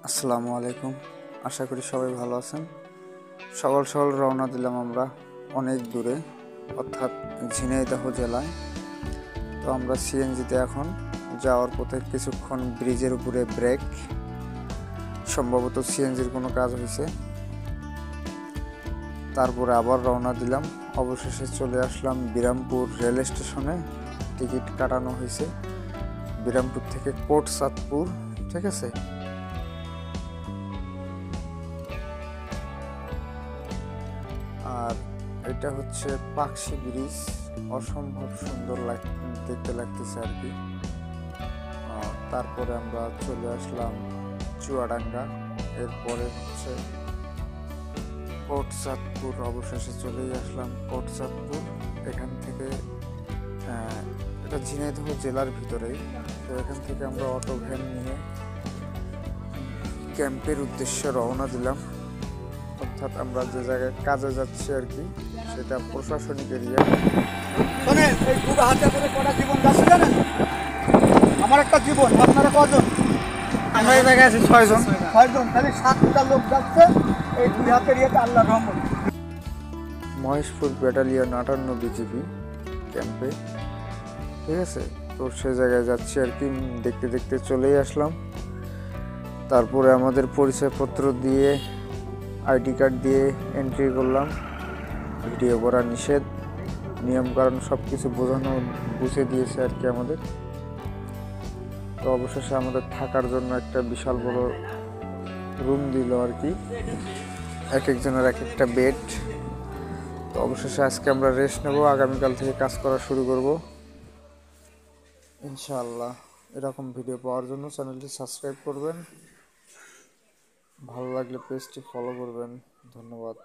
আসসালামু আলাইকুম। আশা করি সবাই ভালো আছেন। সকাল সকাল রওনা দিলাম আমরা অনেক দূরে, অর্থাৎ ঝিনাইদহ জেলায়। তো আমরা সিএনজিতে এখন যাওয়ার পথে কিছুক্ষণ ব্রিজের উপরে ব্রেক, সম্ভবত সিএনজির কোনো কাজ হয়েছে। তারপরে আবার রওনা দিলাম। অবশেষে চলে আসলাম বিরামপুর রেল স্টেশনে। টিকিট কাটানো হয়েছে বিরামপুর থেকে কোট চাঁদপুর, ঠিক আছে। আর এটা হচ্ছে পাকশি ব্রিজ, অসম্ভব সুন্দর দেখতে লাগতেছে আর কি। তারপরে আমরা চলে আসলাম চুয়াডাঙ্গা, এরপরে হচ্ছে কোট চাঁদপুর। অবশেষে চলেই আসলাম কোট চাঁদপুর। এখান থেকে এটা ঝিনাইদহ জেলার ভিতরেই। তো এখান থেকে আমরা অটো ভ্যান নিয়ে ক্যাম্পের উদ্দেশ্যে রওনা দিলাম। অর্থাৎ আমরা যে জায়গায় কাজে যাচ্ছি আর কি, সেটা প্রশাসনিক এরিয়া। এই দুটো হাতে করে কটা জীবন যাচ্ছে জানেন? আমার একটা জীবন, আপনারা কজন? আমরা এই জায়গায় আছি 6 জন। তাহলে 7টা লোক যাচ্ছে এই দুই হাতের ইয়েতে, আল্লাহ রহমত। মহেশপুর ব্যাটালিয়ন 58 বিজিবি ক্যাম্পে, ঠিক আছে। তো সে জায়গায় যাচ্ছি আর কি। দেখতে দেখতে চলেই আসলাম। তারপরে আমাদের পরিচয়পত্র দিয়ে, আইডি কার্ড দিয়ে এন্ট্রি করলাম। ভিডিও করা নিষেধ, নিয়মকানুন সব কিছু বুঝে দিয়েছে আর কি আমাদের। তো অবশেষে আমাদের থাকার জন্য একটা বিশাল বড় রুম দিল আর কি, এক একজনের এক একটা বেড। তো অবশেষে আজকে আমরা রেস্ট নেব, আগামীকাল থেকে কাজ করা শুরু করব ইনশাআল্লাহ। এরকম ভিডিও পাওয়ার জন্য চ্যানেলটি সাবস্ক্রাইব করবেন, ভালো লাগলে পেজটি ফলো করবেন। ধন্যবাদ।